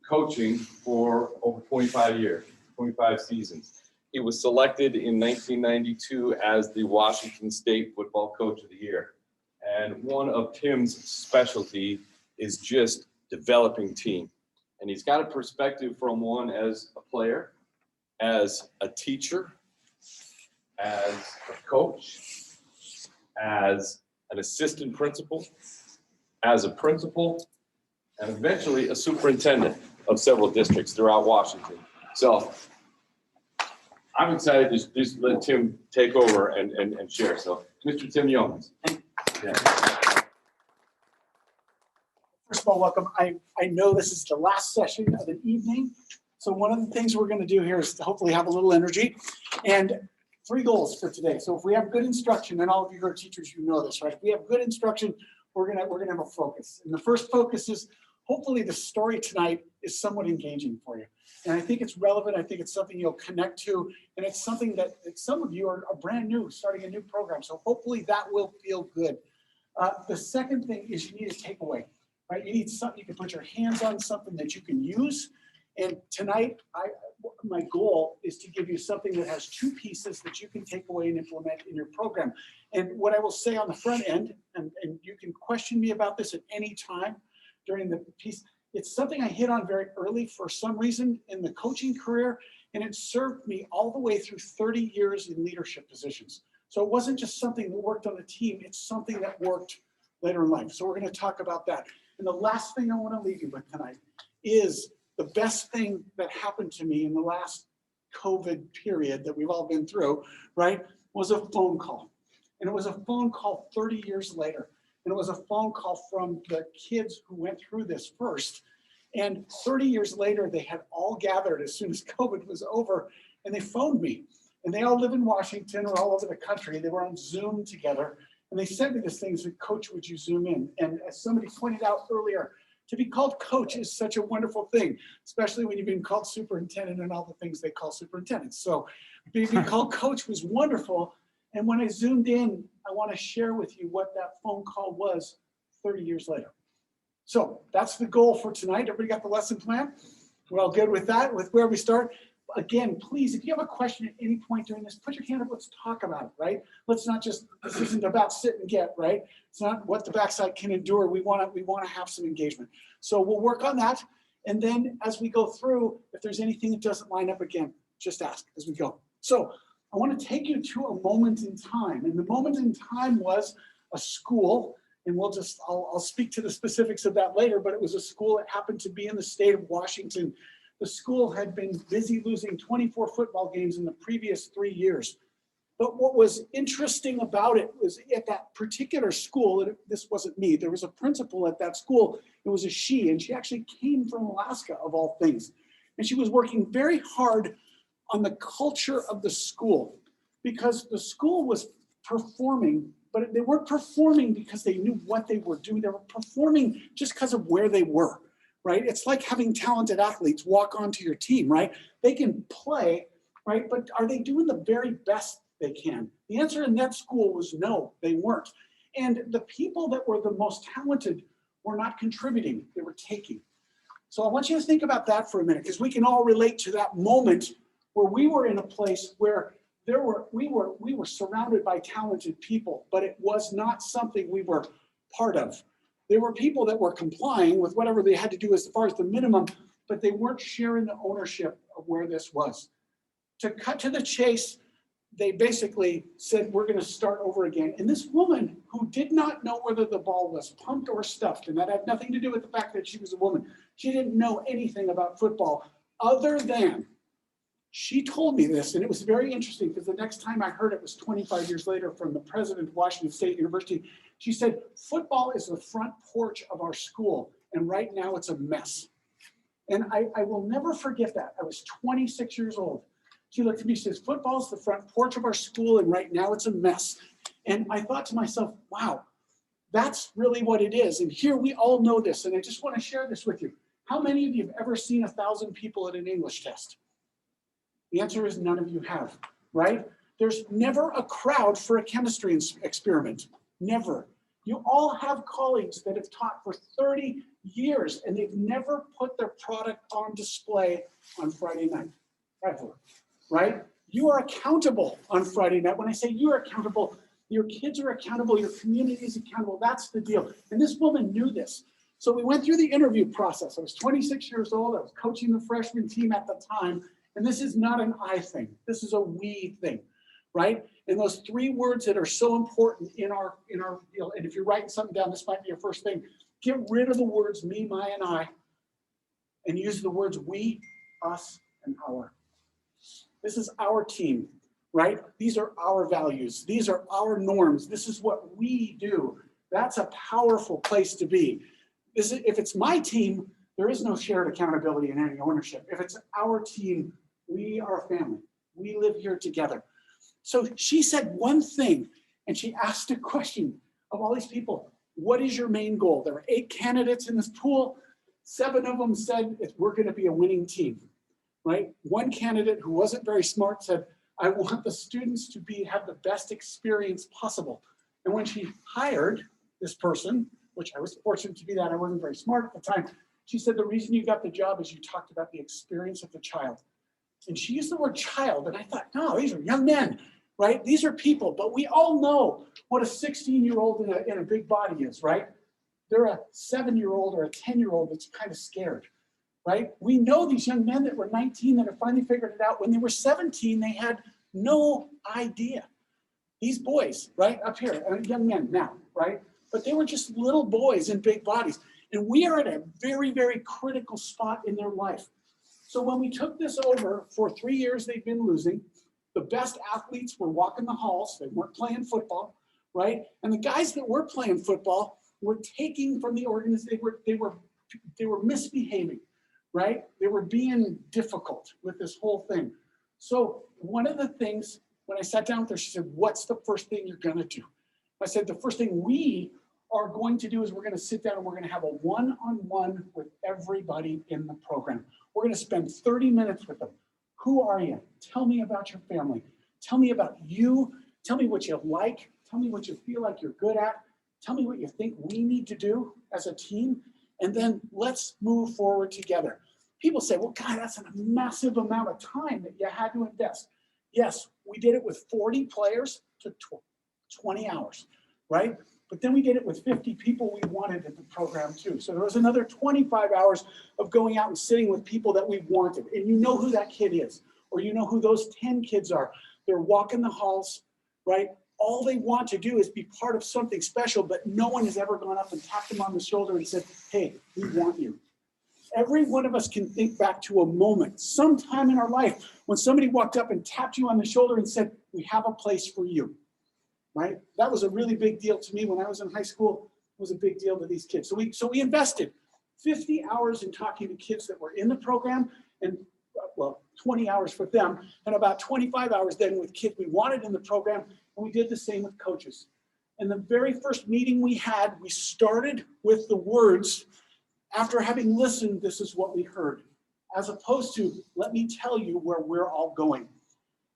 coaching for over 25 years, 25 seasons. He was selected in 1992 as the Washington State Football Coach of the Year. And one of Tim's specialty is just developing team. And he's got a perspective from one as a player, as a teacher, as a coach, as an assistant principal, as a principal, and eventually a superintendent of several districts throughout Washington. So I'm excited to just let Tim take over and share. So Mr. Tim Yeomans. Yeah. First of all, welcome. I know this is the last session of the evening. So one of the things we're going to do here is to hopefully have a little energy and 3 goals for today. So if we have good instruction, and all of you who are teachers, you know this, right? If we have good instruction, we're gonna have a focus. And the first focus is hopefully the story tonight is somewhat engaging for you. And I think it's relevant. I think it's something you'll connect to. And it's something that some of you are brand new, starting a new program. So hopefully that will feel good. The second thing is you need a takeaway, right? You need something you can put your hands on, something that you can use. And tonight, my goal is to give you something that has 2 pieces that you can take away and implement in your program. And what I will say on the front end, and you can question me about this at any time during the piece, it's something I hit on very early for some reason in the coaching career, and it served me all the way through 30 years in leadership positions. So it wasn't just something that worked on the team, it's something that worked later in life. So we're going to talk about that. And the last thing I want to leave you with tonight is the best thing that happened to me in the last COVID period that we've all been through, right, was a phone call. And it was a phone call 30 years later. And it was a phone call from the kids who went through this first. And 30 years later, they had all gathered as soon as COVID was over, and they phoned me. And they all live in Washington or all over the country. They were on Zoom together. And they sent me this thing and said, "Coach, would you Zoom in?" And as somebody pointed out earlier, to be called coach is such a wonderful thing, especially when you've been called superintendent and all the things they call superintendents. So being called coach was wonderful. And when I zoomed in, I want to share with you what that phone call was 30 years later. So that's the goal for tonight. Everybody got the lesson plan? We're all good with that, with where we start? Again, please, if you have a question at any point during this, put your hand up, let's talk about it, right? Let's not just, this isn't about sit and get, right? It's not what the backside can endure. We want to have some engagement. So we'll work on that. And then as we go through, if there's anything that doesn't line up again, just ask as we go. So I want to take you to a moment in time. And the moment in time was a school, and I'll speak to the specifics of that later, but it was a school that happened to be in the state of Washington. The school had been busy losing 24 football games in the previous 3 years. But what was interesting about it was at that particular school, and this wasn't me, there was a principal at that school. It was a she, and she actually came from Alaska, of all things. And she was working very hard on the culture of the school, because the school was performing, but they weren't performing because they knew what they were doing. They were performing just because of where they were, right? It's like having talented athletes walk onto your team, right? They can play, right? But are they doing the very best they can? The answer in that school was no, they weren't. And the people that were the most talented were not contributing, they were taking. So I want you to think about that for a minute, because we can all relate to that moment where we were in a place where we were surrounded by talented people, but it was not something we were part of. There were people that were complying with whatever they had to do as far as the minimum, but they weren't sharing the ownership of where this was. To cut to the chase, they basically said, we're going to start over again. And this woman, who did not know whether the ball was pumped or stuffed, and that had nothing to do with the fact that she was a woman. She didn't know anything about football other than she told me this, and it was very interesting because the next time I heard it was 25 years later from the president of Washington State University. She said, football is the front porch of our school, and right now it's a mess. And I will never forget that. I was 26 years old. She looked at me, she says, football is the front porch of our school, and right now it's a mess. And I thought to myself, wow, that's really what it is. And here we all know this, and I just want to share this with you. How many of you have ever seen 1,000 people at an English test? The answer is none of you have, right? There's never a crowd for a chemistry experiment, never. You all have colleagues that have taught for 30 years, and they've never put their product on display on Friday night, ever, right? You are accountable on Friday night. When I say you are accountable, your kids are accountable, your community is accountable. That's the deal. And this woman knew this. So we went through the interview process. I was 26 years old. I was coaching the freshman team at the time. And this is not an I thing. This is a we thing, right? And those three words that are so important in our deal. And if you're writing something down, this might be your first thing. Get rid of the words me, my, and I, and use the words we, us, and our. This is our team, right? These are our values. These are our norms. This is what we do. That's a powerful place to be. If it's my team, there is no shared accountability and any ownership. If it's our team, we are a family. We live here together. So she said one thing, and she asked a question of all these people. What is your main goal? There were 8 candidates in this pool. 7 of them said, we're going to be a winning team, right? One candidate who wasn't very smart said, I want the students to have the best experience possible. And when she hired this person, which I was fortunate to be that, I wasn't very smart at the time, she said, the reason you got the job is you talked about the experience of the child. And she used the word child, and I thought, no, these are young men, right? These are people, but we all know what a 16-year-old in a big body is, right? They're a 7-year-old or a 10-year-old that's kind of scared, right? We know these young men that were 19 that have finally figured it out. When they were 17, they had no idea. These boys, right, up here, young men now, right? But they were just little boys in big bodies. And we are at a very, very critical spot in their life. So when we took this over, for 3 years, they've been losing. The best athletes were walking the halls. They weren't playing football, right? And the guys that were playing football were taking from the organization. They were misbehaving, right? They were being difficult with this whole thing. So one of the things, when I sat down with her, she said, what's the first thing you're going to do? I said, the first thing we are going to do is we're going to sit down and we're going to have a one-on-one with everybody in the program. We're going to spend 30 minutes with them. Who are you? Tell me about your family. Tell me about you. Tell me what you like. Tell me what you feel like you're good at. Tell me what you think we need to do as a team. And then let's move forward together. People say, well, God, that's a massive amount of time that you had to invest. Yes, we did it with 40 players. Took 20 hours, right? But then we did it with 50 people we wanted in the program too. So there was another 25 hours of going out and sitting with people that we wanted. And you know who that kid is, or you know who those 10 kids are. They're walking the halls, right? All they want to do is be part of something special, but no one has ever gone up and tapped them on the shoulder and said, hey, we want you. Every one of us can think back to a moment, sometime in our life, when somebody walked up and tapped you on the shoulder and said, we have a place for you. Right? That was a really big deal to me when I was in high school. It was a big deal to these kids. So we invested 50 hours in talking to kids that were in the program, and 20 hours for them, and about 25 hours then with kids we wanted in the program, and we did the same with coaches. And the very first meeting we had, we started with the words, after having listened, this is what we heard, as opposed to, let me tell you where we're all going.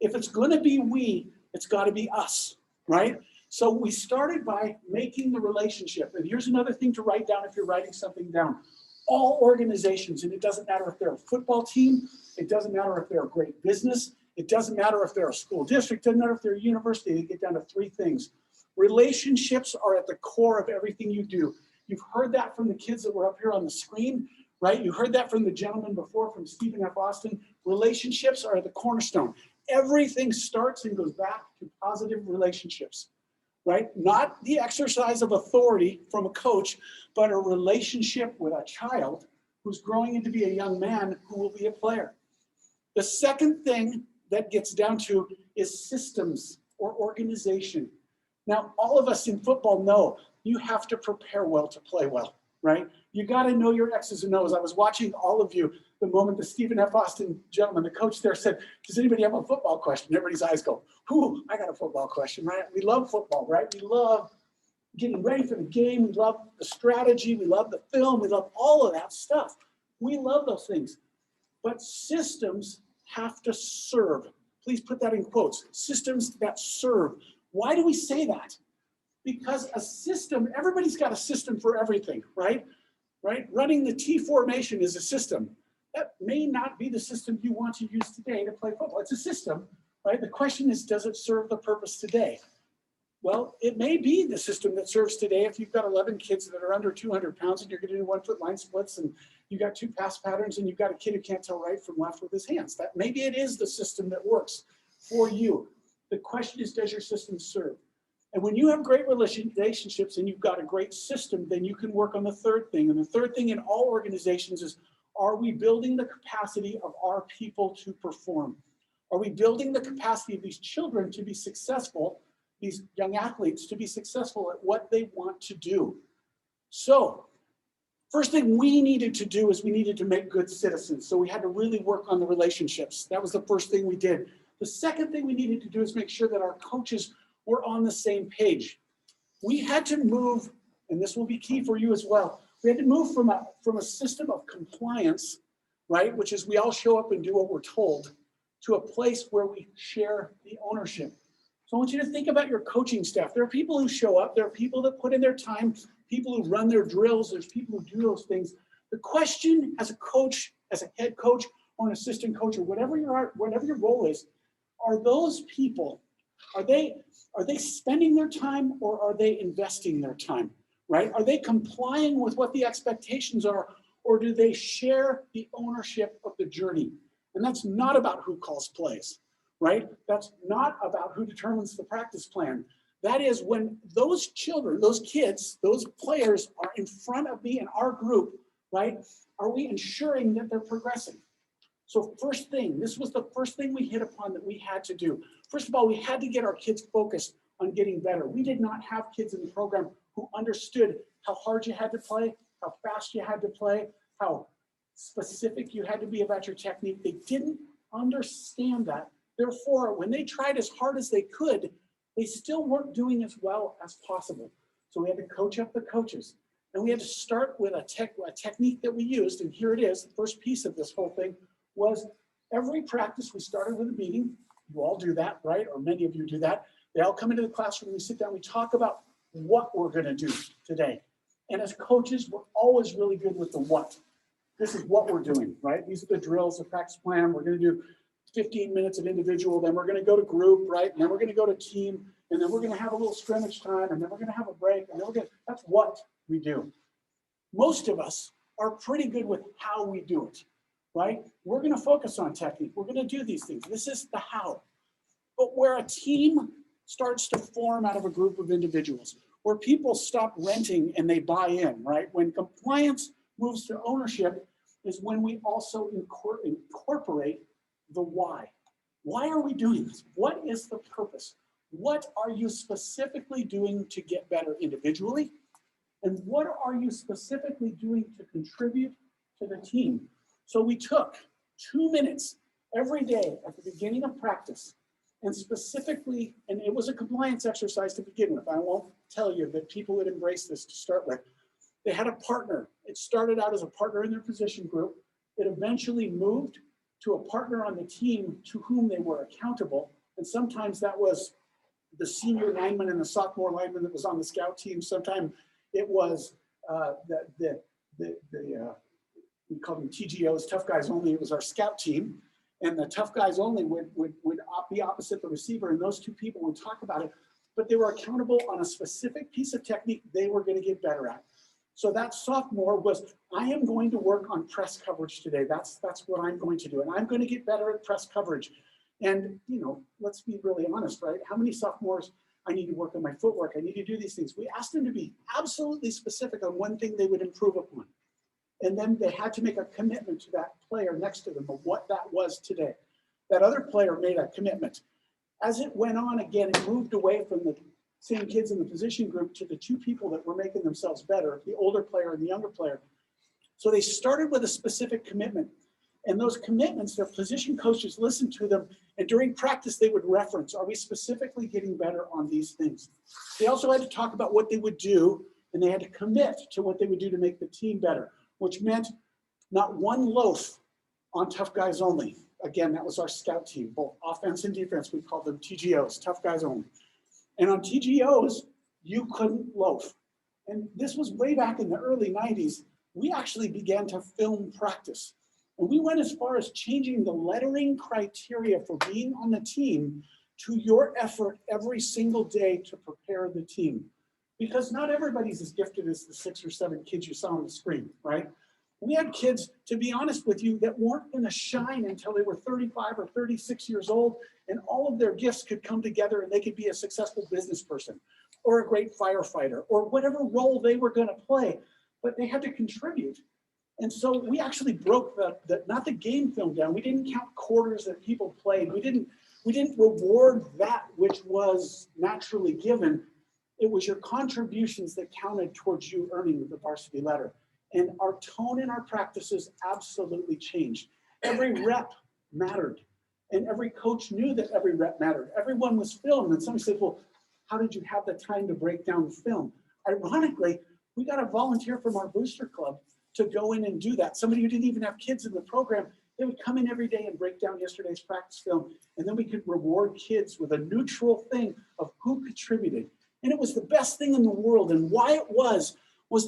If it's going to be we, it's got to be us. Right? So we started by making the relationship. And here's another thing to write down if you're writing something down. All organizations, and it doesn't matter if they're a football team, it doesn't matter if they're a great business, it doesn't matter if they're a school district, it doesn't matter if they're a university, they get down to 3 things. Relationships are at the core of everything you do. You've heard that from the kids that were up here on the screen, right? You heard that from the gentleman before, from Stephen F. Austin. Relationships are the cornerstone. Everything starts and goes back to positive relationships, right? Not the exercise of authority from a coach, but a relationship with a child who's growing into be a young man who will be a player. The second thing that gets down to is systems or organization. Now, all of us in football know you have to prepare well to play well, right? You got to know your X's and O's. I was watching all of you the moment the Stephen F. Austin gentleman, the coach there, said, does anybody have a football question? Everybody's eyes go, whoo, I got a football question, right? We love football, right? We love getting ready for the game. We love the strategy. We love the film. We love all of that stuff. We love those things. But systems have to serve. Please put that in quotes. Systems that serve. Why do we say that? Because a system, everybody's got a system for everything, right? right? Running the T formation is a system. That may not be the system you want to use today to play football. It's a system, right? The question is, does it serve the purpose today? Well, it may be the system that serves today if you've got 11 kids that are under 200 pounds and you're going to do 1 foot line splits and you got 2 pass patterns and you've got a kid who can't tell right from left with his hands. That maybe it is the system that works for you. The question is, does your system serve? And when you have great relationships and you've got a great system, then you can work on the third thing. And the third thing in all organizations is, are we building the capacity of our people to perform? Are we building the capacity of these children to be successful, these young athletes to be successful at what they want to do? So first thing we needed to do is we needed to make good citizens. So we had to really work on the relationships. That was the first thing we did. The second thing we needed to do is make sure that our coaches were on the same page. We had to move, and this will be key for you as well, we had to move from a system of compliance, right, which is we all show up and do what we're told, to a place where we share the ownership. So I want you to think about your coaching staff. There are people who show up, there are people that put in their time, people who run their drills, there's people who do those things. The question as a coach, as a head coach or an assistant coach or whatever your role is, are those people, are they spending their time or are they investing their time, right? Are they complying with what the expectations are, or do they share the ownership of the journey? And that's not about who calls plays, right? That's not about who determines the practice plan. That is when those children, those kids, those players are in front of me in our group, right? Are we ensuring that they're progressing? So first thing, this was the first thing we hit upon that we had to do. First of all, we had to get our kids focused on getting better. We did not have kids in the program who understood how hard you had to play, how fast you had to play, how specific you had to be about your technique. They didn't understand that. Therefore, when they tried as hard as they could, they still weren't doing as well as possible. So we had to coach up the coaches. And we had to start with a technique that we used. And here it is, the first piece of this whole thing was every practice we started with a meeting. You all do that, right? Or many of you do that. They all come into the classroom, we sit down, we talk about what we're gonna do today. And as coaches, we're always really good with the what. This is what we're doing, right? These are the drills, the practice plan. We're gonna do 15 minutes of individual, then we're gonna go to group, right? And then we're gonna go to team, and then we're gonna have a little scrimmage time, and then we're gonna have a break, and then that's what we do. Most of us are pretty good with how we do it, right? We're gonna focus on technique. We're gonna do these things. This is the how. But where a team starts to form out of a group of individuals, where people stop renting and they buy in, right? When compliance moves to ownership is when we also incorporate the why. Why are we doing this? What is the purpose? What are you specifically doing to get better individually? And what are you specifically doing to contribute to the team? So we took 2 minutes every day at the beginning of practice, and specifically, and it was a compliance exercise to begin with. I won't tell you that people would embrace this to start with. They had a partner. It started out as a partner in their position group. It eventually moved to a partner on the team to whom they were accountable. And sometimes that was the senior lineman and the sophomore lineman that was on the scout team. Sometimes it was we called them TGOs, tough guys only. It was our scout team. And the tough guys only would be opposite the receiver, and those two people would talk about it, but they were accountable on a specific piece of technique they were going to get better at. So that sophomore was, I am going to work on press coverage today. That's what I'm going to do. And I'm going to get better at press coverage. And, you know, let's be really honest, right? How many sophomores, I need to work on my footwork. I need to do these things. We asked them to be absolutely specific on one thing they would improve upon. And then they had to make a commitment to that player next to them of what that was today. That other player made a commitment. As it went on again, it moved away from the same kids in the position group to the two people that were making themselves better, the older player and the younger player. So they started with a specific commitment. And those commitments, their position coaches listened to them. And during practice, they would reference, are we specifically getting better on these things? They also had to talk about what they would do, and they had to commit to what they would do to make the team better, which meant not one loaf on tough guys only. Again, that was our scout team, both offense and defense. We called them TGOs, tough guys only. And on TGOs, you couldn't loaf. And this was way back in the early 90s we actually began to film practice. And we went as far as changing the lettering criteria for being on the team to your effort every single day to prepare the team. Because not everybody's as gifted as the 6 or 7 kids you saw on the screen, right? We had kids, to be honest with you, that weren't going to shine until they were 35 or 36 years old, and all of their gifts could come together and they could be a successful business person or a great firefighter or whatever role they were going to play, but they had to contribute. And so we actually broke not the game film down. We didn't count quarters that people played. We didn't reward that which was naturally given. It was your contributions that counted towards you earning the varsity letter. And our tone in our practices absolutely changed. Every rep mattered. And every coach knew that every rep mattered. Everyone was filmed. And somebody said, well, how did you have the time to break down the film? Ironically, we got a volunteer from our booster club to go in and do that. Somebody who didn't even have kids in the program, they would come in every day and break down yesterday's practice film. And then we could reward kids with a neutral thing of who contributed. And it was the best thing in the world. And why it was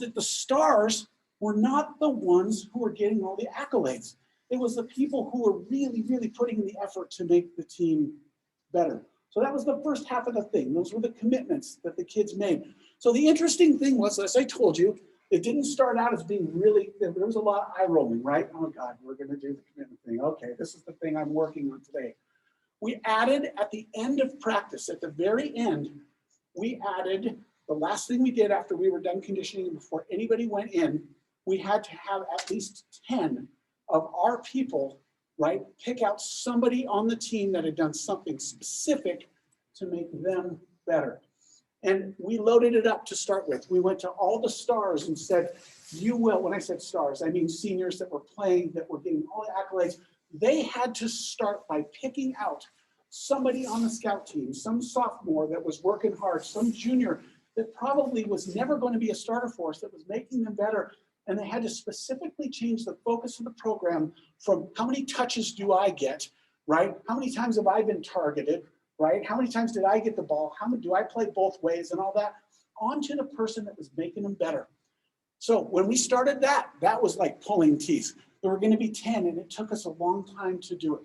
that the stars were not the ones who were getting all the accolades. It was the people who were really, really putting in the effort to make the team better. So that was the first half of the thing. Those were the commitments that the kids made. So the interesting thing was, as I told you, it didn't start out as being really, there was a lot of eye rolling, right? Oh God, we're gonna do the commitment thing. Okay, this is the thing I'm working on today. We added at the end of practice, at the very end, we added the last thing we did after we were done conditioning and before anybody went in, we had to have at least 10 of our people, right, pick out somebody on the team that had done something specific to make them better. And we loaded it up to start with. We went to all the stars and said, you will, when I said stars, I mean seniors that were playing, that were getting all the accolades. They had to start by picking out somebody on the scout team, some sophomore that was working hard, some junior that probably was never going to be a starter for us, that was making them better. And they had to specifically change the focus of the program from how many touches do I get, right? How many times have I been targeted, right? How many times did I get the ball? How many do I play both ways and all that? Onto the person that was making them better. So when we started that was like pulling teeth. There were going to be 10, and it took us a long time to do it.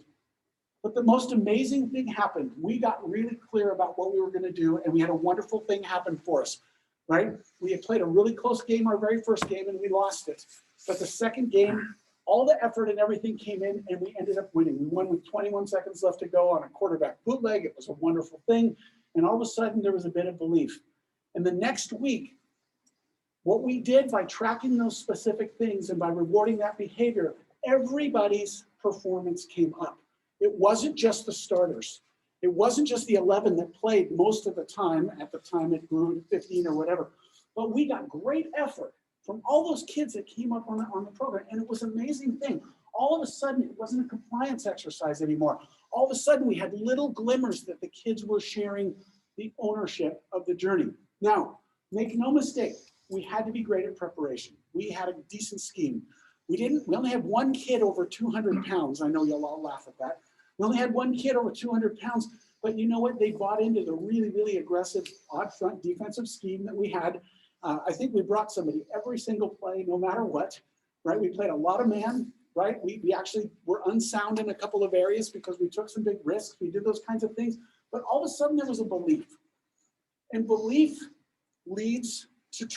But the most amazing thing happened. We got really clear about what we were going to do, and we had a wonderful thing happen for us, right? We had played a really close game, our very first game, and we lost it. But the second game, all the effort and everything came in, and we ended up winning. We won with 21 seconds left to go on a quarterback bootleg. It was a wonderful thing. And all of a sudden, there was a bit of belief. And the next week, what we did by tracking those specific things and by rewarding that behavior, everybody's performance came up. It wasn't just the starters. It wasn't just the 11 that played most of the time. At the time, it grew to 15 or whatever. But we got great effort from all those kids that came up on the program. And it was an amazing thing. All of a sudden, it wasn't a compliance exercise anymore. All of a sudden, we had little glimmers that the kids were sharing the ownership of the journey. Now, make no mistake, we had to be great at preparation. We had a decent scheme. We only had one kid over 200 pounds. I know you'll all laugh at that. We only had one kid over 200 pounds, but you know what? They bought into the really, really aggressive odd front defensive scheme that we had. I think we brought somebody every single play, no matter what, right? We played a lot of man, right? We actually were unsound in a couple of areas because we took some big risks. We did those kinds of things, but all of a sudden there was a belief. And belief leads to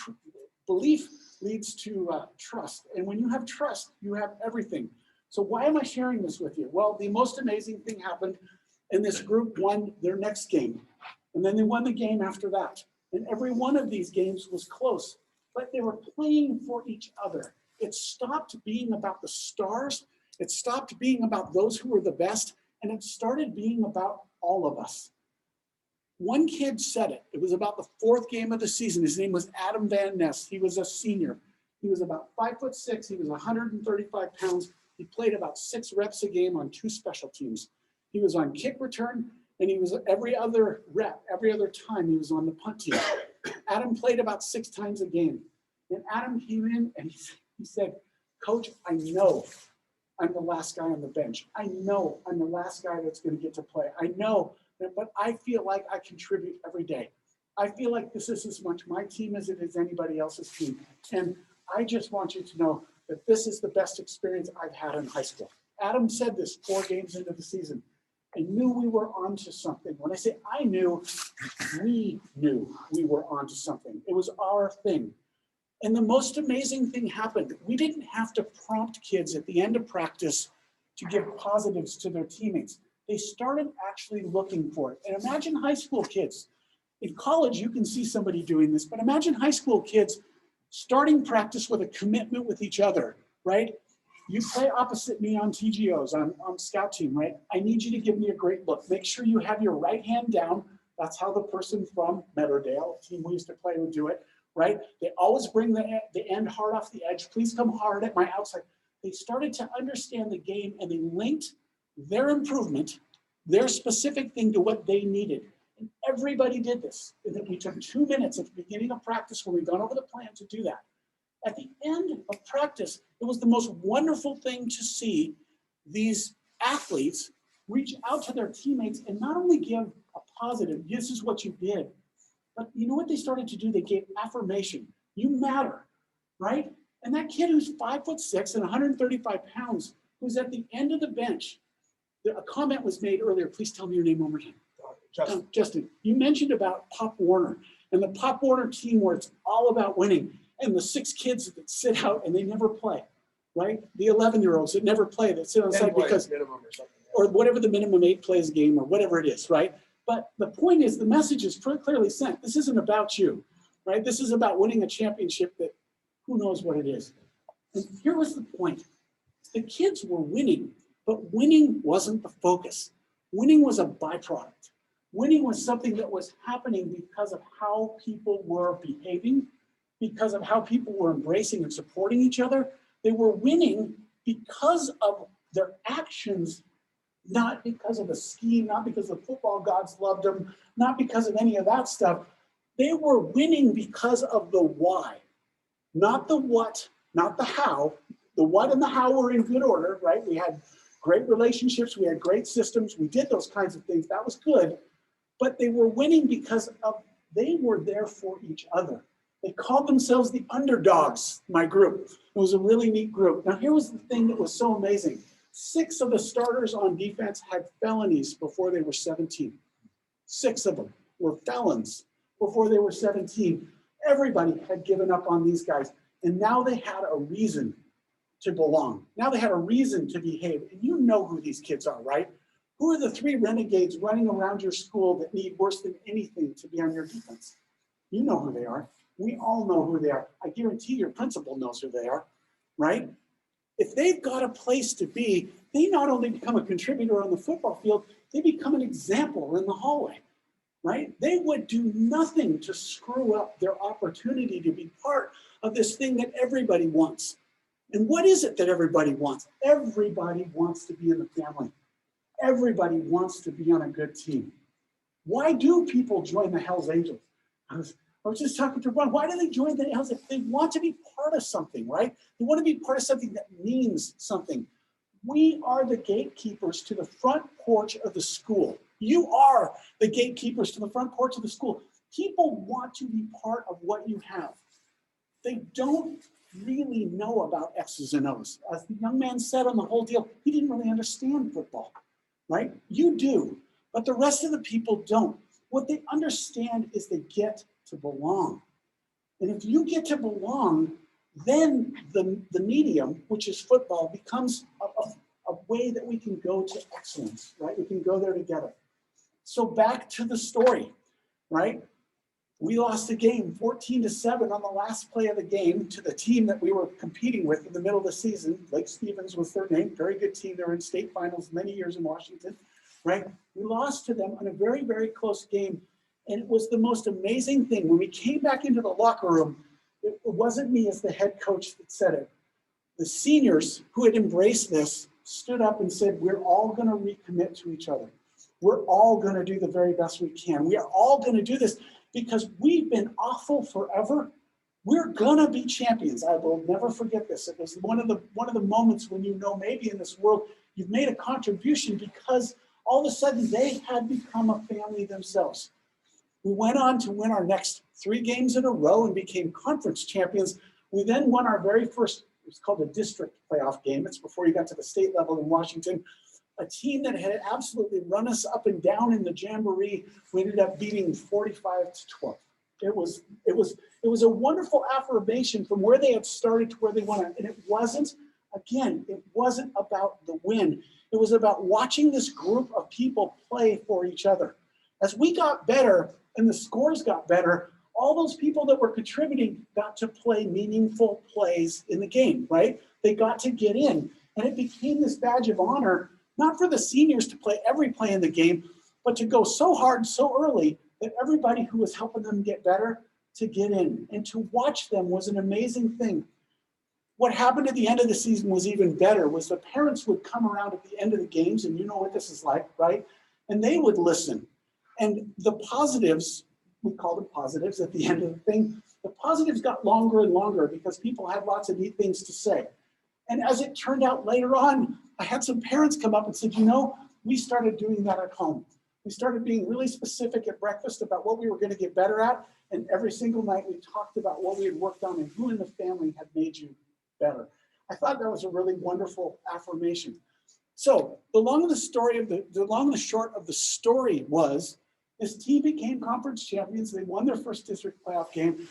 trust. And when you have trust, you have everything. So why am I sharing this with you? Well, the most amazing thing happened, and this group won their next game. And then they won the game after that. And every one of these games was close, but they were playing for each other. It stopped being about the stars. It stopped being about those who were the best, and it started being about all of us. One kid said it. It was about the 4th game of the season. His name was Adam Van Ness. He was a senior. He was about 5'6". He was 135 pounds. He played about 6 reps a game on 2 special teams. He was on kick return, and he was every other rep, every other time he was on the punt team. Adam played about 6 times a game. And Adam came in and he said, Coach, I know I'm the last guy on the bench. I know I'm the last guy that's going to get to play. I know that, but I feel like I contribute every day. I feel like this is as much my team as it is anybody else's team. And I just want you to know that this is the best experience I've had in high school. Adam said this 4 games into the season. I knew we were onto something. When I say I knew we were onto something. It was our thing. And the most amazing thing happened. We didn't have to prompt kids at the end of practice to give positives to their teammates. They started actually looking for it. And imagine high school kids. In college, you can see somebody doing this, but imagine high school kids starting practice with a commitment with each other, right? You play opposite me on TGOs, on scout team, right? I need you to give me a great look. Make sure you have your right hand down. That's how the person from Meadowdale, team we used to play, would do it, right? They always bring the end hard off the edge. Please come hard at my outside. They started to understand the game and they linked their improvement, their specific thing to what they needed. And everybody did this. And then we took 2 minutes at the beginning of practice when we'd gone over the plan to do that. At the end of practice, it was the most wonderful thing to see these athletes reach out to their teammates and not only give a positive, this is what you did, but you know what they started to do? They gave affirmation. You matter, right? And that kid who's 5'6" and 135 pounds, who's at the end of the bench, a comment was made earlier. Please tell me your name one more time. Justin, you mentioned about Pop Warner and the Pop Warner team where it's all about winning. And the 6 kids that sit out and they never play, right? The 11-year-olds that never play, that sit on the side because, or whatever the minimum 8 plays game or whatever it is, right? But the point is the message is clearly sent. This isn't about you, right? This is about winning a championship that who knows what it is. And here was the point. The kids were winning, but winning wasn't the focus. Winning was a byproduct. Winning was something that was happening because of how people were behaving, because of how people were embracing and supporting each other. They were winning because of their actions, not because of the scheme, not because the football gods loved them, not because of any of that stuff. They were winning because of the why, not the what, not the how. The what and the how were in good order, right? We had great relationships, we had great systems, we did those kinds of things, that was good. But they were winning because of they were there for each other. They called themselves the underdogs, my group. It was a really neat group. Now, here was the thing that was so amazing. 6 of the starters on defense had felonies before they were 17. 6 of them were felons before they were 17. Everybody had given up on these guys. And now they had a reason to belong. Now they had a reason to behave. And you know who these kids are, right? Who are the 3 renegades running around your school that need worse than anything to be on your defense? You know who they are. We all know who they are. I guarantee your principal knows who they are, right? If they've got a place to be, they not only become a contributor on the football field, they become an example in the hallway, right? They would do nothing to screw up their opportunity to be part of this thing that everybody wants. And what is it that everybody wants? Everybody wants to be in the family. Everybody wants to be on a good team. Why do people join the Hells Angels? I was just talking to Ron. Why do they join the Hells Angels? They want to be part of something, right? They want to be part of something that means something. We are the gatekeepers to the front porch of the school. You are the gatekeepers to the front porch of the school. People want to be part of what you have. They don't really know about X's and O's. As the young man said on the whole deal, he didn't really understand football, right? You do, but the rest of the people don't. What they understand is they get to belong. And if you get to belong, then the medium, which is football, becomes a way that we can go to excellence, right? We can go there together. So back to the story, right? We lost the game 14-7 on the last play of the game to the team that we were competing with in the middle of the season. Lake Stevens was their name, very good team. They were in state finals many years in Washington, right? We lost to them in a very, very close game. And it was the most amazing thing. When we came back into the locker room, it wasn't me as the head coach that said it. The seniors who had embraced this stood up and said, we're all going to recommit to each other. We're all going to do the very best we can. We are all going to do this because we've been awful forever. We're going to be champions. I will never forget this. It was one of the moments when you know maybe in this world you've made a contribution because all of a sudden they had become a family themselves. We went on to win our next 3 games in a row and became conference champions We then won our very first, it's called a district playoff game. It's before you got to the state level in Washington. A team that had absolutely run us up and down in the jamboree, we ended up beating 45-12. It was a wonderful affirmation from where they had started to where they went. And it wasn't about the win. It was about watching this group of people play for each other. As we got better and the scores got better, all those people that were contributing got to play meaningful plays in the game, right? They got to get in. And it became this badge of honor, not for the seniors to play every play in the game, but to go so hard so early that everybody who was helping them get better to get in. And to watch them was an amazing thing. What happened at the end of the season was even better, was the parents would come around at the end of the games, and you know what this is like, right? And they would listen. And the positives, we call them positives at the end of the thing, the positives got longer and longer because people had lots of neat things to say. And as it turned out later on, I had some parents come up and said, you know, we started doing that at home. We started being really specific at breakfast about what we were going to get better at. And every single night we talked about what we had worked on and who in the family had made you better. I thought that was a really wonderful affirmation. So the long and the short of the story was this team became conference champions. They won their first district playoff game.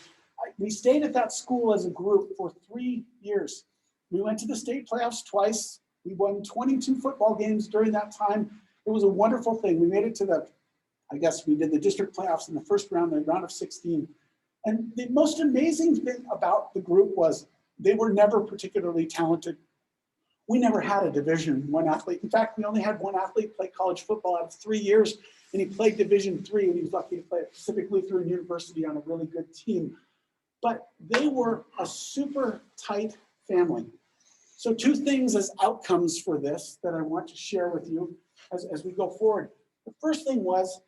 We stayed at that school as a group for 3 years. We went to the state playoffs twice. We won 22 football games during that time. It was a wonderful thing. We made it to we did the district playoffs in the first round, the round of 16. And the most amazing thing about the group was they were never particularly talented. We never had a Division I athlete. In fact, we only had one athlete play college football out of 3 years, and he played Division III, and he was lucky to play at Pacific Lutheran University on a really good team. But they were a super tight family. So 2 things as outcomes for this that I want to share with you as we go forward. The first thing was,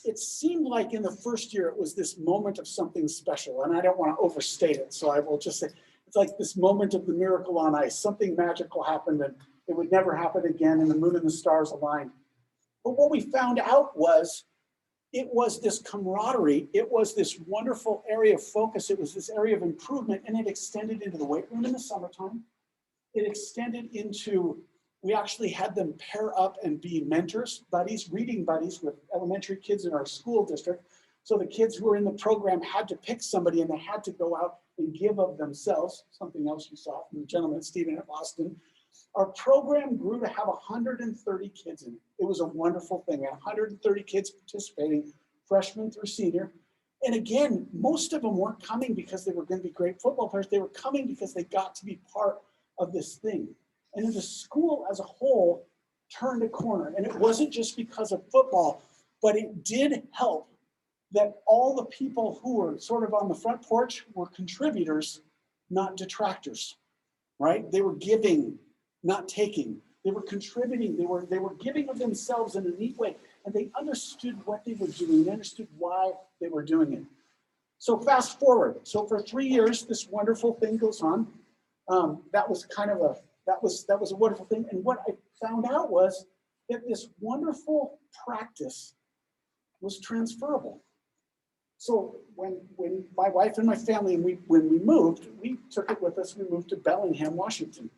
it seemed like in the first year, it was this moment of something special, and I don't want to overstate it, so I will just say, it's like this moment of the miracle on ice. Something magical happened, and it would never happen again, and the moon and the stars aligned. But what we found out was, it was this camaraderie, it was this wonderful area of focus, it was this area of improvement, and it extended into the weight room in the summertime. It extended into, we actually had them pair up and be mentors, buddies, reading buddies with elementary kids in our school district. So the kids who were in the program had to pick somebody and they had to go out and give of themselves, something else you saw from the gentleman, Stephen at Boston. Our program grew to have 130 kids in it. It was a wonderful thing. We had 130 kids participating, freshman through senior. And again, most of them weren't coming because they were going to be great football players. They were coming because they got to be part of this thing. And the school as a whole turned a corner. And it wasn't just because of football, but it did help that all the people who were sort of on the front porch were contributors, not detractors, right? They were giving, not taking. They were contributing. They were giving of themselves in a neat way. And they understood what they were doing. They understood why they were doing it. So fast forward. So for 3 years, this wonderful thing goes on. That was a wonderful thing. And what I found out was that this wonderful practice was transferable. So when my wife and my family, when we moved, we took it with us. We moved to Bellingham, Washington.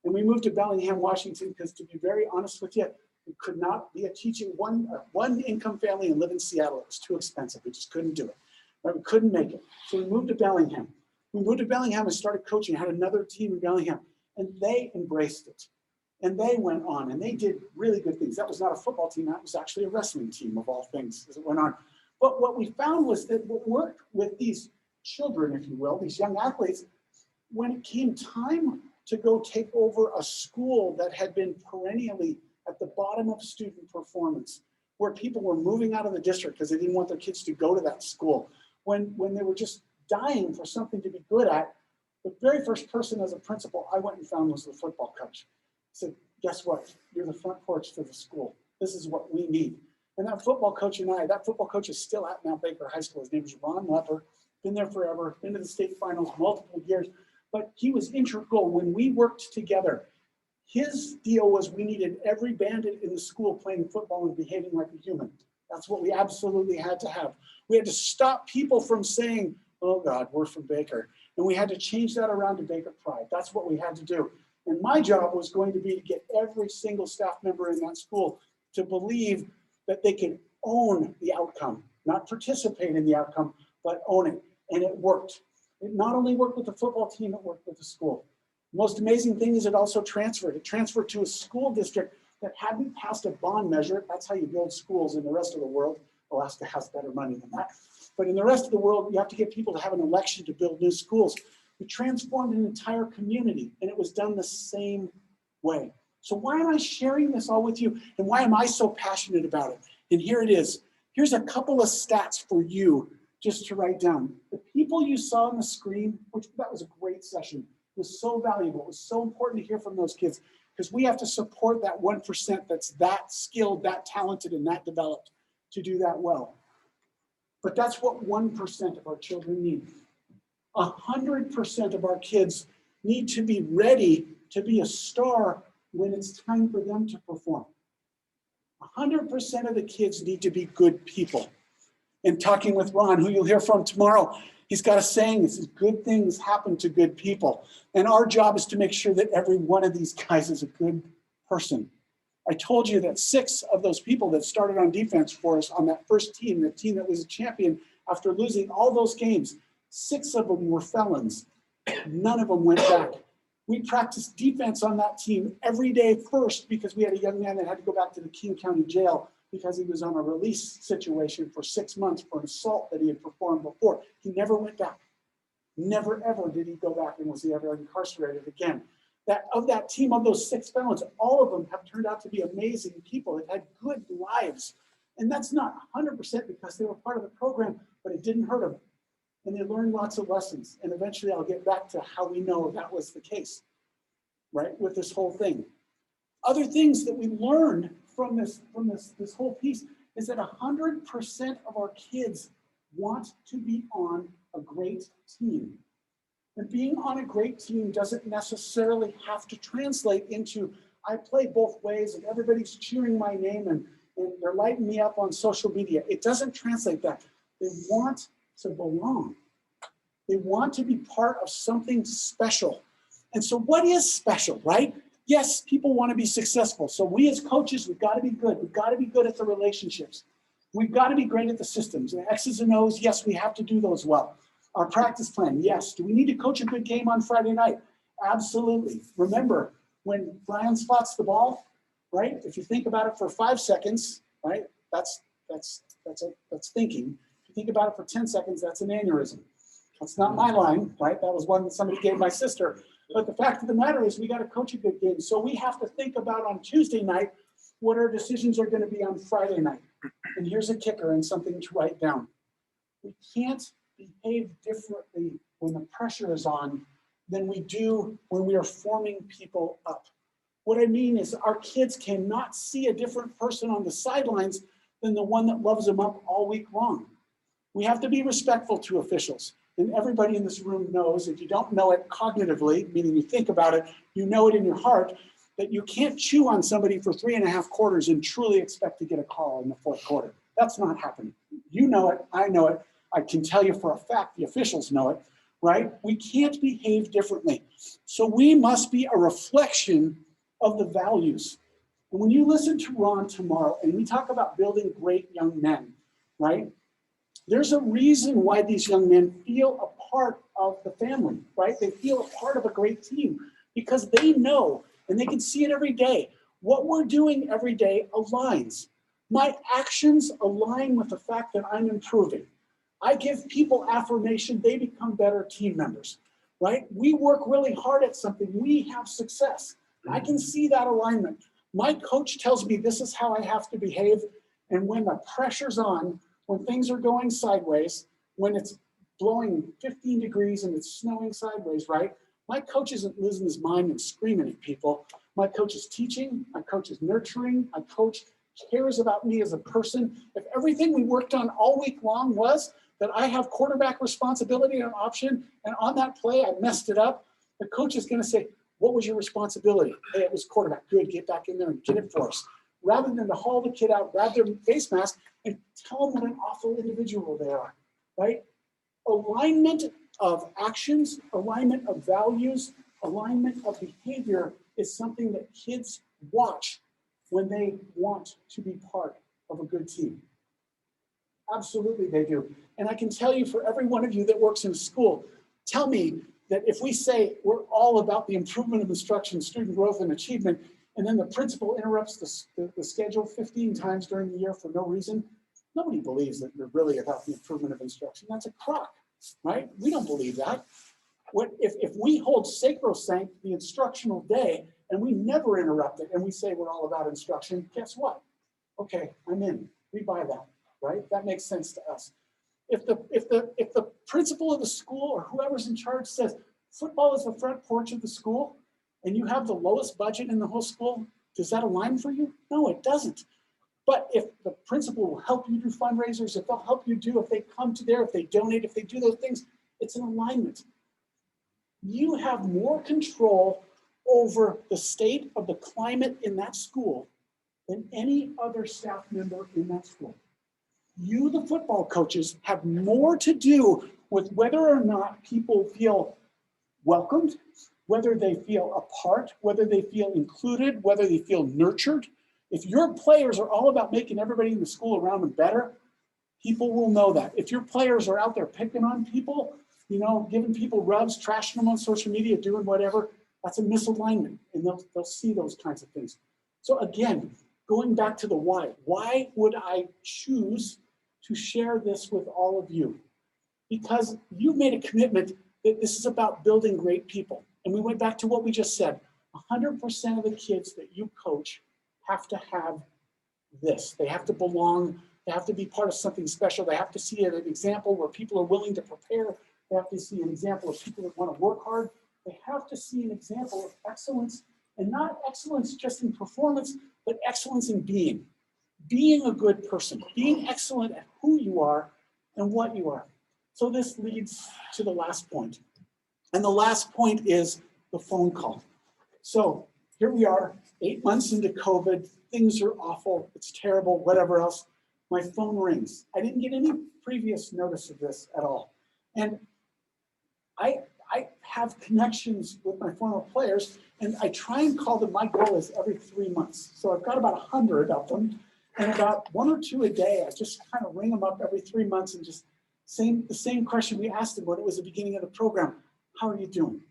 And we moved to Bellingham, Washington, because to be very honest with you, we could not be a teaching one income family and live in Seattle. It was too expensive. We just couldn't do it. Right? We couldn't make it. So we moved to Bellingham. We moved to Bellingham and started coaching. I had another team in Bellingham, and they embraced it. And they went on, and they did really good things. That was not a football team. That was actually a wrestling team of all things as it went on. But what we found was that what worked with these children, if you will, these young athletes, when it came time to go take over a school that had been perennially at the bottom of student performance, where people were moving out of the district because they didn't want their kids to go to that school, when they were just dying for something to be good at, the very first person as a principal I went and found was the football coach. I said, guess what? You're the front porch for the school. This is what we need. And that football coach that football coach is still at Mount Baker High School. His name is Ron Lepper, been there forever, been to the state finals multiple years, but he was integral when we worked together. His deal was we needed every bandit in the school playing football and behaving like a human. That's what we absolutely had to have. We had to stop people from saying, oh God, we're from Baker. And we had to change that around to Baker Pride. That's what we had to do. And my job was going to be to get every single staff member in that school to believe that they can own the outcome, not participate in the outcome, but own it. And it worked. It not only worked with the football team, it worked with the school. The most amazing thing is it also transferred. It transferred to a school district that hadn't passed a bond measure. That's how you build schools in the rest of the world. Alaska has better money than that. But in the rest of the world, you have to get people to have an election to build new schools. We transformed an entire community, and it was done the same way. So why am I sharing this all with you, and why am I so passionate about it? And here it is. Here's a couple of stats for you just to write down. The people you saw on the screen, which that was a great session, it was so valuable. It was so important to hear from those kids because we have to support that 1% that's that skilled, that talented, and that developed to do that well. But that's what 1% of our children need. 100% of our kids need to be ready to be a star when it's time for them to perform. 100% of the kids need to be good people. And talking with Ron, who you'll hear from tomorrow, he's got a saying that says, good things happen to good people. And our job is to make sure that every one of these guys is a good person. I told you that 6 of those people that started on defense for us on that first team, the team that was a champion after losing all those games, 6 of them were felons. None of them went back. We practiced defense on that team every day first because we had a young man that had to go back to the King County Jail because he was on a release situation for 6 months for an assault that he had performed before. He never went back. Never, ever did he go back and was he ever incarcerated again. That of that team, of those 6 felons, all of them have turned out to be amazing people. They've had good lives. And that's not 100% because they were part of the program, but it didn't hurt them. And they learned lots of lessons. And eventually I'll get back to how we know that was the case, right, with this whole thing. Other things that we learned from this whole piece is that 100% of our kids want to be on a great team. And being on a great team doesn't necessarily have to translate into, I play both ways and everybody's cheering my name and they're lighting me up on social media. It doesn't translate that. They want to belong. They want to be part of something special. And so what is special, right? Yes, people want to be successful. So we as coaches, we've got to be good. We've got to be good at the relationships. We've got to be great at the systems. The X's and O's, yes, we have to do those well. Our practice plan, yes. Do we need to coach a good game on Friday night? Absolutely. Remember, when Brian spots the ball, right? If you think about it for 5 seconds, right? That's thinking. If you think about it for 10 seconds, that's an aneurysm. That's not my line, right? That was one that somebody gave my sister. But the fact of the matter is we got to coach a good game. So we have to think about on Tuesday night what our decisions are going to be on Friday night. And here's a kicker and something to write down. We can't behave differently when the pressure is on than we do when we are forming people up. What I mean is our kids cannot see a different person on the sidelines than the one that loves them up all week long. We have to be respectful to officials. And everybody in this room knows, if you don't know it cognitively, meaning you think about it, you know it in your heart, that you can't chew on somebody for 3.5 quarters and truly expect to get a call in the 4th quarter. That's not happening. You know it, I know it. I can tell you for a fact the officials know it, right? We can't behave differently. So we must be a reflection of the values. And when you listen to Ron tomorrow, and we talk about building great young men, right? There's a reason why these young men feel a part of the family, right? They feel a part of a great team because they know, and they can see it every day, what we're doing every day aligns. My actions align with the fact that I'm improving. I give people affirmation, they become better team members, right? We work really hard at something, we have success. I can see that alignment. My coach tells me this is how I have to behave, and when the pressure's on, when things are going sideways, when it's blowing 15 degrees and it's snowing sideways, right? My coach isn't losing his mind and screaming at people. My coach is teaching, my coach is nurturing, my coach cares about me as a person. If everything we worked on all week long was that I have quarterback responsibility and option, and on that play I messed it up, the coach is gonna say, what was your responsibility? Hey, it was quarterback. Good, get back in there and get it for us. Rather than to haul the kid out, grab their face mask, and tell them what an awful individual they are, right? Alignment of actions, alignment of values, alignment of behavior is something that kids watch when they want to be part of a good team. Absolutely they do. And I can tell you for every one of you that works in a school, tell me that if we say we're all about the improvement of instruction, student growth and achievement, and then the principal interrupts the schedule 15 times during the year for no reason, nobody believes that we're really about the improvement of instruction. That's a crock, right? We don't believe that. If we hold sacrosanct the instructional day and we never interrupt it and we say we're all about instruction, guess what? Okay, I'm in. We buy that, right? That makes sense to us. If the principal of the school or whoever's in charge says football is the front porch of the school and you have the lowest budget in the whole school, does that align for you? No, it doesn't. But if the principal will help you do fundraisers, if they'll help you do, if they come to there, if they donate, if they do those things, it's an alignment. You have more control over the state of the climate in that school than any other staff member in that school. You, the football coaches, have more to do with whether or not people feel welcomed, whether they feel a part, whether they feel included, whether they feel nurtured. If your players are all about making everybody in the school around them better, people will know that. If your players are out there picking on people, you know, giving people rubs, trashing them on social media, doing whatever, that's a misalignment, and they'll see those kinds of things. So again, going back to the why would I choose to share this with all of you? Because you made a commitment that this is about building great people. And we went back to what we just said. 100% of the kids that you coach have to have this. They have to belong. They have to be part of something special. They have to see an example where people are willing to prepare. They have to see an example of people that want to work hard. They have to see an example of excellence, and not excellence just in performance, but excellence in being a good person, being excellent at who you are and what you are. So this leads to the last point. And the last point is the phone call. So here we are, 8 months into COVID. Things are awful. It's terrible, whatever else. My phone rings. I didn't get any previous notice of this at all. And I have connections with my former players, and I try and call them. My goal is every 3 months. So I've got about 100 of them, and about 1 or 2 a day. I just kind of ring them up every 3 months and just the same question we asked them when it was the beginning of the program. How are you doing?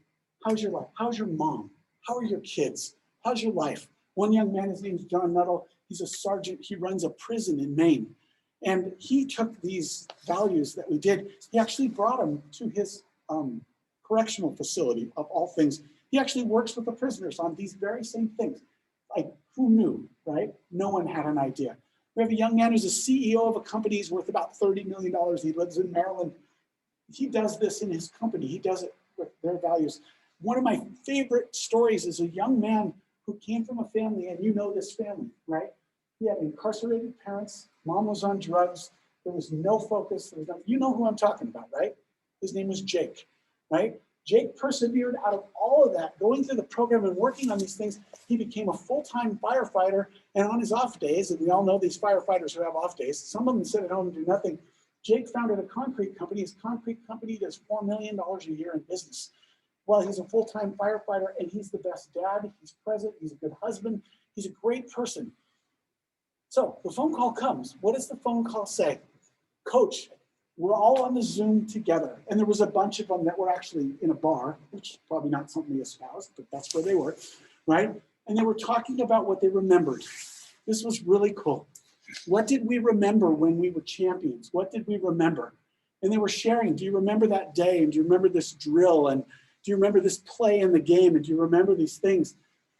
How's your life? How's your mom? How are your kids? How's your life? One young man, his name is John Nuttall. He's a sergeant. He runs a prison in Maine. And he took these values that we did. He actually brought them to his correctional facility, of all things. He actually works with the prisoners on these very same things. Like, who knew, right? No one had an idea. We have a young man who's a CEO of a company. He's worth about $30 million. He lives in Maryland. He does this in his company. He does it with their values. One of my favorite stories is a young man who came from a family, and you know this family, right? He had incarcerated parents. Mom was on drugs. There was no focus. You know who I'm talking about, right? His name was Jake, right? Jake persevered out of all of that, going through the program and working on these things. He became a full-time firefighter, and on his off days, and we all know these firefighters who have off days, some of them sit at home and do nothing. Jake founded a concrete company. His concrete company does $4 million a year in business. Well, he's a full-time firefighter, and he's the best dad. He's present. He's a good husband. He's a great person. So the phone call comes. What does the phone call say? Coach, we're all on the Zoom together. And there was a bunch of them that were actually in a bar, which is probably not something we espoused, but that's where they were, right? And they were talking about what they remembered. This was really cool. What did we remember when we were champions? What did we remember? And they were sharing, do you remember that day? And do you remember this drill? And do you remember this play in the game? And do you remember these things?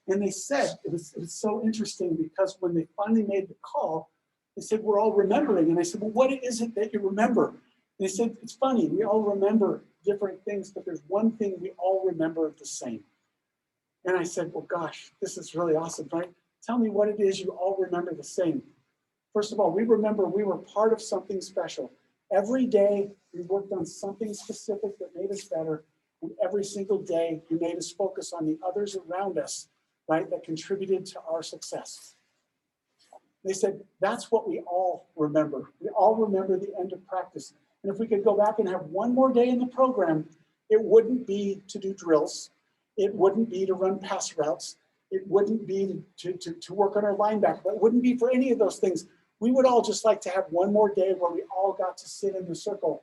And they said, it was so interesting because when they finally made the call, they said, we're all remembering. And I said, well, what is it that you remember? And they said, it's funny, we all remember different things, but there's one thing we all remember the same. And I said, well, gosh, this is really awesome, right? Tell me what it is you all remember the same. First of all, we remember we were part of something special. Every day we worked on something specific that made us better. And every single day we made us focus on the others around us, right, that contributed to our success. They said, that's what we all remember. We all remember the end of practice. And if we could go back and have one more day in the program, it wouldn't be to do drills. It wouldn't be to run pass routes. It wouldn't be to work on our linebacker. It wouldn't be for any of those things. We would all just like to have one more day where we all got to sit in the circle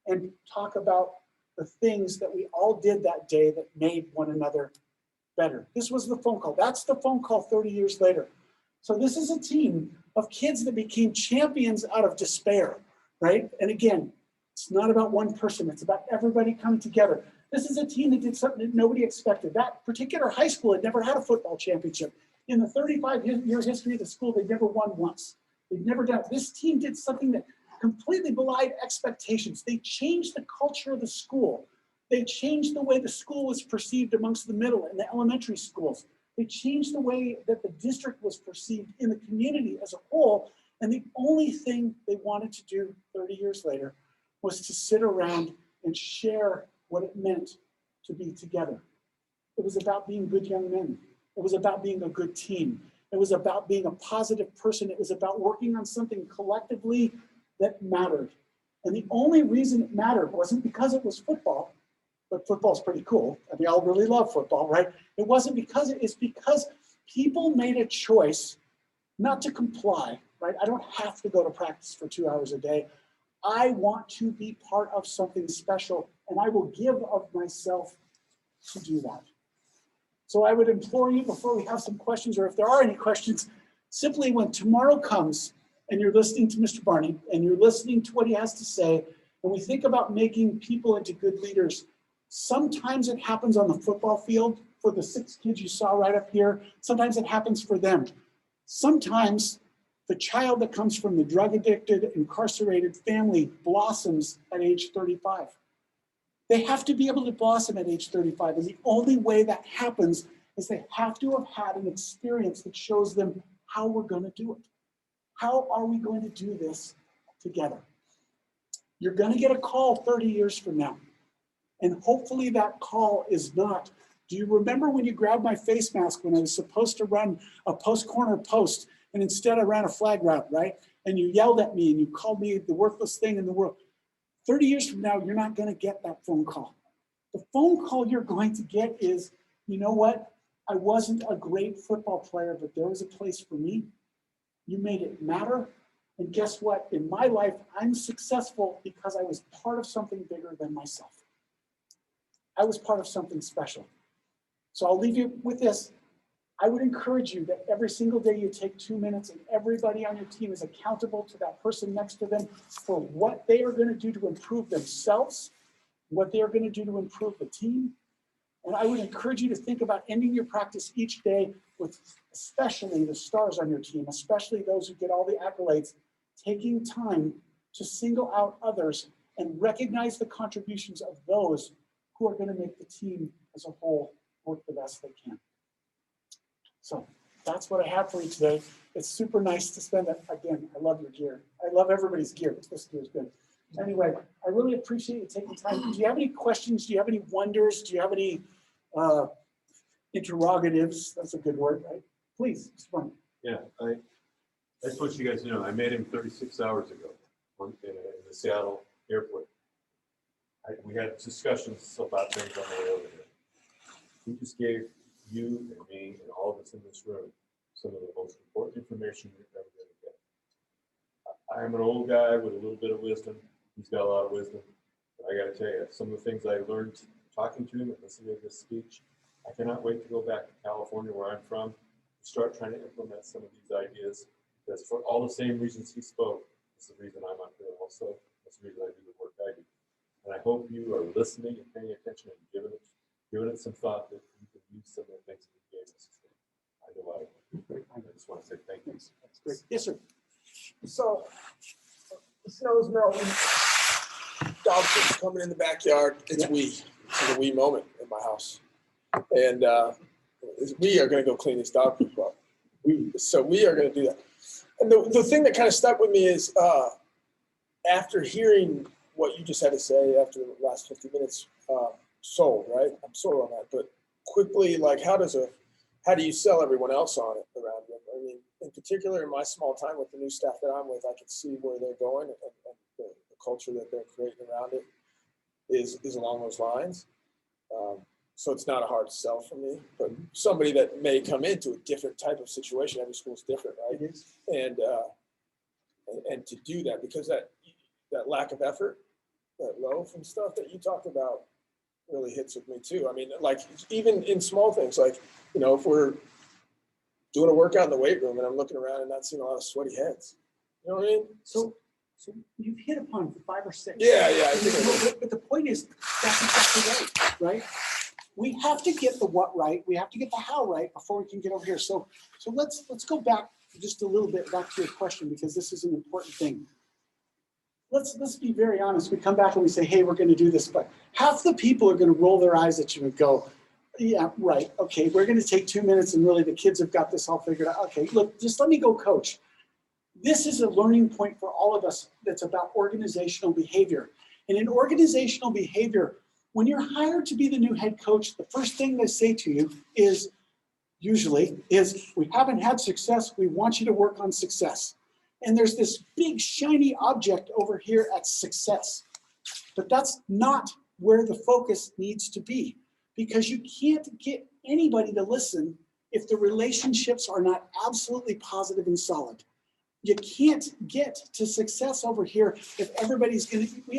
and talk about the things that we all did that day that made one another better. This was the phone call. That's the phone call 30 years later. So this is a team of kids that became champions out of despair, right? And again, it's not about one person. It's about everybody coming together. This is a team that did something that nobody expected. That particular high school had never had a football championship. In the 35-year history of the school, they'd never won once. They'd never done it. This team did something that completely belied expectations. They changed the culture of the school. They changed the way the school was perceived amongst the middle and the elementary schools. They changed the way that the district was perceived in the community as a whole. And the only thing they wanted to do 30 years later was to sit around and share what it meant to be together. It was about being good young men. It was about being a good team. It was about being a positive person. It was about working on something collectively that mattered. And the only reason it mattered wasn't because it was football, but football's pretty cool. And we all really love football, right? It wasn't because it's because people made a choice not to comply, right? I don't have to go to practice for 2 hours a day. I want to be part of something special, and I will give of myself to do that. So I would implore you, before we have some questions, or if there are any questions, simply when tomorrow comes and you're listening to Mr. Barney and you're listening to what he has to say, and we think about making people into good leaders, sometimes it happens on the football field for the 6 kids you saw right up here. Sometimes it happens for them. Sometimes the child that comes from the drug-addicted, incarcerated family blossoms at age 35. They have to be able to blossom at age 35. And the only way that happens is they have to have had an experience that shows them how we're going to do it. How are we going to do this together? You're going to get a call 30 years from now. And hopefully that call is not, do you remember when you grabbed my face mask when I was supposed to run a post-corner post, and instead I ran a flag route, right? And you yelled at me and you called me the worthless thing in the world. 30 years from now, you're not going to get that phone call. The phone call you're going to get is, you know what? I wasn't a great football player, but there was a place for me. You made it matter. And guess what? In my life, I'm successful because I was part of something bigger than myself. I was part of something special. So I'll leave you with this. I would encourage you that every single day you take 2 minutes and everybody on your team is accountable to that person next to them for what they are going to do to improve themselves, what they are going to do to improve the team. And I would encourage you to think about ending your practice each day with especially the stars on your team, especially those who get all the accolades, taking time to single out others and recognize the contributions of those who are going to make the team as a whole work the best they can. So that's what I have for you today. It's super nice to spend it. Again, I love your gear. I love everybody's gear. This gear is good. Anyway, I really appreciate you taking time. Do you have any questions? Do you have any wonders? Do you have any interrogatives? That's a good word, right? Please, it's fun. Yeah, I just want you guys to know, I met him 36 hours ago in the Seattle airport. We had discussions about things on the way over here. He just gave you and me and all of us in this room some of the most important information you're ever going to get. I'm an old guy with a little bit of wisdom. He's got a lot of wisdom. But I got to tell you, some of the things I learned talking to him and listening to this speech, I cannot wait to go back to California, where I'm from, and start trying to implement some of these ideas. Because for all the same reasons he spoke, that's the reason I'm up here also. That's the reason I do the work I do. And I hope you are listening and paying attention and giving it some thought that you can use some of the things that he gave us. I know I will. I just want to say thank you. That's great. Yes, sir. So, the snow's melting. Dog food's coming in the backyard. It's Yep. It's a wee moment in my house. And we are going to go clean this dog poop up. So we are going to do that. And the thing that kind of stuck with me is after hearing what you just had to say after the last 50 minutes, sold, right? I'm sold on that. But quickly, like, how do you sell everyone else on it around you? I mean, in particular, in my small time with the new staff that I'm with, I can see where they're going and the culture that they're creating around it is along those lines. So it's not a hard sell for me, but somebody that may come into a different type of situation, every school's different, right? And to do that, because that lack of effort, that loaf and stuff that you talked about really hits with me too. I mean, like even in small things, like, you know, if we're doing a workout in the weight room and I'm looking around and not seeing a lot of sweaty heads, you know what I mean? So you've hit upon 5 or 6. Yeah, I think But the point is, that's exactly right? We have to get the what right. We have to get the how right before we can get over here. So let's go back just a little bit back to your question, because this is an important thing. Let's be very honest. We come back and we say, hey, we're going to do this, but half the people are going to roll their eyes at you and go, yeah, right. Okay, we're going to take 2 minutes and really the kids have got this all figured out. Okay, look, just let me go coach. This is a learning point for all of us that's about organizational behavior. And in organizational behavior, when you're hired to be the new head coach, the first thing they say to you is, usually, is we haven't had success, we want you to work on success. And there's this big shiny object over here at success. But that's not where the focus needs to be, because you can't get anybody to listen if the relationships are not absolutely positive and solid. You can't get to success over here if everybody's going to, we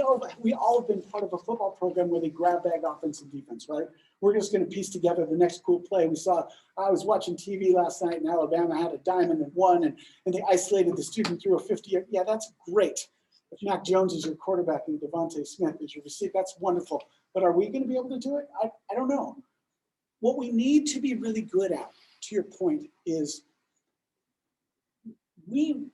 all have been part of a football program where they grab bag offense and defense, right? We're just going to piece together the next cool play. I was watching TV last night and Alabama had a diamond and won, and they isolated the student through a 50. Yeah, that's great. If Mac Jones is your quarterback and Devontae Smith is your receiver, that's wonderful. But are we going to be able to do it? I don't know. What we need to be really good at, to your point, is we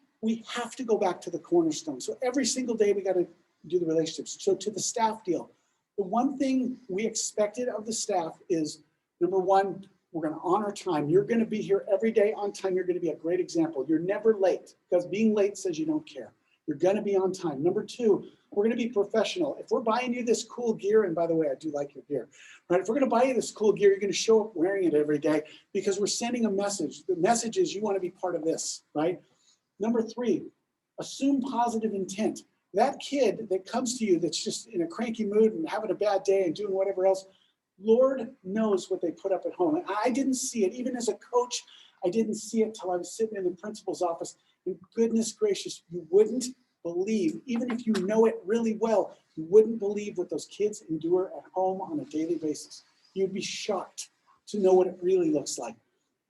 have to go back to the cornerstone. So every single day we got to do the relationships. So to the staff deal, the one thing we expected of the staff is, number one, we're going to honor time. You're going to be here every day on time. You're going to be a great example. You're never late, because being late says you don't care. You're going to be on time. Number two, we're going to be professional. If we're buying you this cool gear, and by the way, I do like your gear, right? If we're going to buy you this cool gear, you're going to show up wearing it every day, because we're sending a message. The message is you want to be part of this, right? Number three, assume positive intent. That kid that comes to you that's just in a cranky mood and having a bad day and doing whatever else, Lord knows what they put up at home. And I didn't see it. Even as a coach, I didn't see it till I was sitting in the principal's office. And goodness gracious, you wouldn't believe, even if you know it really well, you wouldn't believe what those kids endure at home on a daily basis. You'd be shocked to know what it really looks like.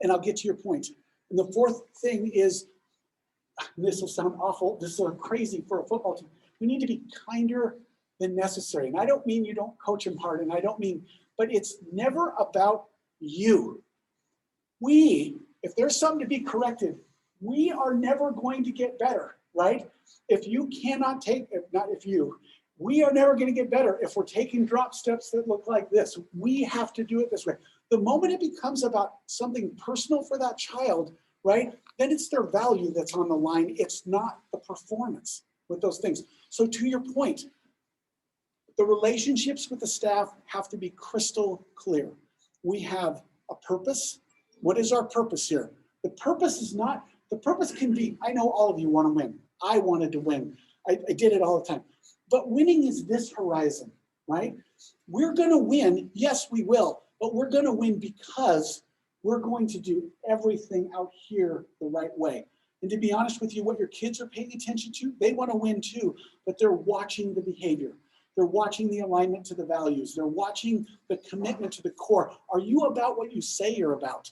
And I'll get to your point. And the fourth thing is, this will sound awful, this is so crazy for a football team, we need to be kinder than necessary. And I don't mean you don't coach them hard, and I don't mean, but it's never about you. If there's something to be corrected, we are never going to get better, right? If you cannot take, we are never going to get better if we're taking drop steps that look like this. We have to do it this way. The moment it becomes about something personal for that child, right, then it's their value that's on the line. It's not the performance with those things. So to your point, the relationships with the staff have to be crystal clear. We have a purpose. What is our purpose here? The purpose is not, the purpose can be, I know all of you want to win. I wanted to win. I did it all the time. But winning is this horizon, right? We're going to win. Yes, we will. But we're going to win because we're going to do everything out here the right way. And to be honest with you, what your kids are paying attention to, they want to win too, but they're watching the behavior. They're watching the alignment to the values. They're watching the commitment to the core. Are you about what you say you're about?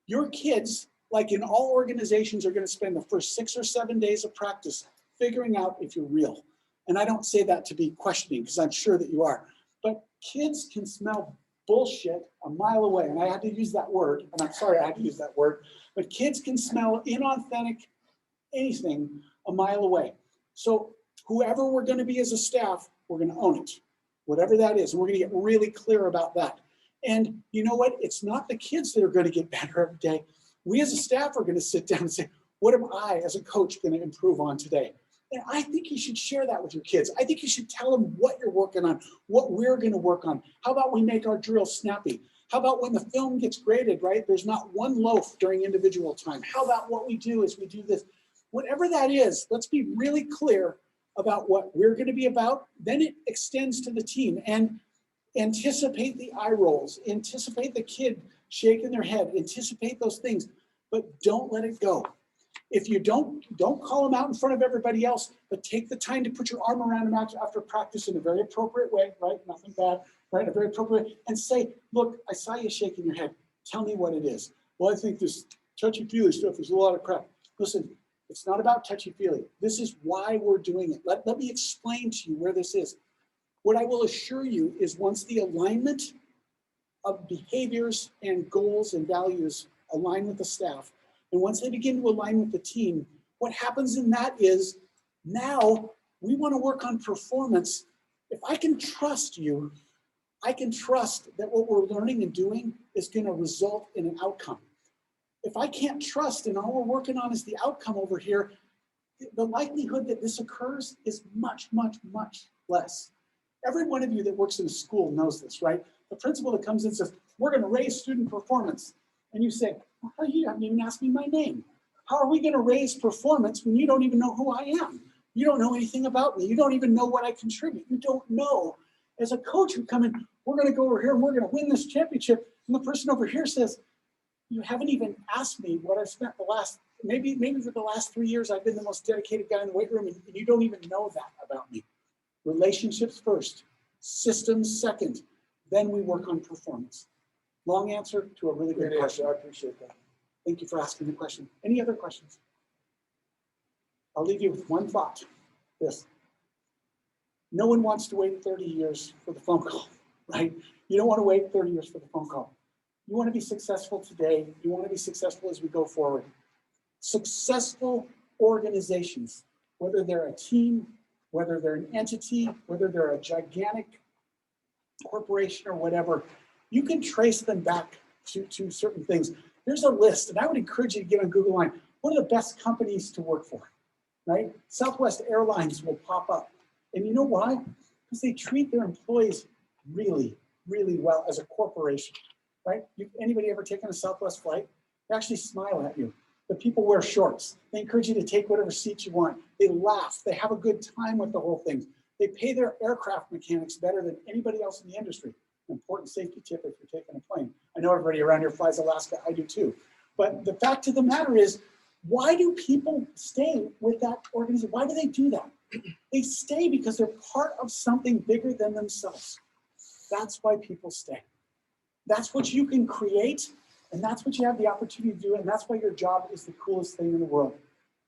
Your kids, like in all organizations, are going to spend the first 6 or 7 days of practice figuring out if you're real. And I don't say that to be questioning, because I'm sure that you are. But kids can smell bullshit a mile away. And I had to use that word, and I'm sorry I had to use that word, but kids can smell inauthentic anything a mile away. So whoever we're going to be as a staff, we're going to own it, whatever that is. And we're going to get really clear about that. And you know what? It's not the kids that are going to get better every day. We as a staff are going to sit down and say, what am I as a coach going to improve on today? And I think you should share that with your kids. I think you should tell them what you're working on, what we're going to work on. How about we make our drills snappy? How about when the film gets graded, right? There's not one loaf during individual time. How about what we do is we do this? Whatever that is, let's be really clear about what we're going to be about, then it extends to the team. And anticipate the eye rolls, anticipate the kid shaking their head, anticipate those things, but don't let it go. If you don't call them out in front of everybody else, but take the time to put your arm around them after practice in a very appropriate way, right? Nothing bad, right? A very appropriate way, and say, look, I saw you shaking your head. Tell me what it is. Well, I think this touchy-feely stuff is a lot of crap. Listen, it's not about touchy-feely. This is why we're doing it. Let me explain to you where this is. What I will assure you is once the alignment of behaviors and goals and values align with the staff, and once they begin to align with the team, what happens in that is now we want to work on performance. If I can trust you, I can trust that what we're learning and doing is going to result in an outcome. If I can't trust and all we're working on is the outcome over here, the likelihood that this occurs is much, much, much less. Every one of you that works in a school knows this, right? The principal that comes in and says, we're going to raise student performance. And you say, well, you haven't even asked me my name. How are we going to raise performance when you don't even know who I am? You don't know anything about me. You don't even know what I contribute. You don't know. As a coach who come in, we're going to go over here and we're going to win this championship. And the person over here says, you haven't even asked me what I've spent the last, maybe for the last 3 years, I've been the most dedicated guy in the weight room, and you don't even know that about me. Relationships first, systems second, then we work on performance. Long answer to a really good question. I appreciate that. Thank you for asking the question. Any other questions? I'll leave you with one thought. This. No one wants to wait 30 years for the phone call, right? You don't want to wait 30 years for the phone call. You want to be successful today. You want to be successful as we go forward. Successful organizations, whether they're a team, whether they're an entity, whether they're a gigantic corporation or whatever, you can trace them back to certain things. There's a list, and I would encourage you to get on Google Line. What are the best companies to work for, right? Southwest Airlines will pop up. And you know why? Because they treat their employees really, really well as a corporation, right? Anybody ever taken a Southwest flight? They actually smile at you. The people wear shorts. They encourage you to take whatever seat you want. They laugh. They have a good time with the whole thing. They pay their aircraft mechanics better than anybody else in the industry. An important safety tip if you're taking a plane. I know everybody around here flies Alaska. I do too. But the fact of the matter is, why do people stay with that organization? Why do they do that? They stay because they're part of something bigger than themselves. That's why people stay. That's what you can create, and that's what you have the opportunity to do, and that's why your job is the coolest thing in the world.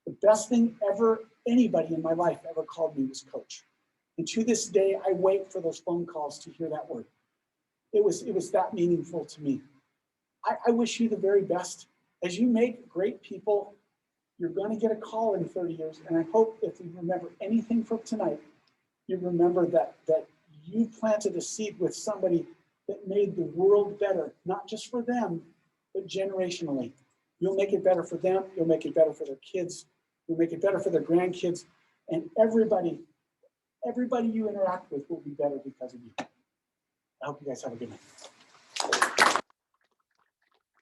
The best thing ever anybody in my life ever called me was coach. And to this day, I wait for those phone calls to hear that word. It was that meaningful to me. I wish you the very best. As you make great people, you're going to get a call in 30 years. And I hope if you remember anything from tonight, you remember that you planted a seed with somebody that made the world better, not just for them, but generationally. You'll make it better for them. You'll make it better for their kids. You'll make it better for their grandkids. And everybody you interact with will be better because of you. I hope you guys have a good night.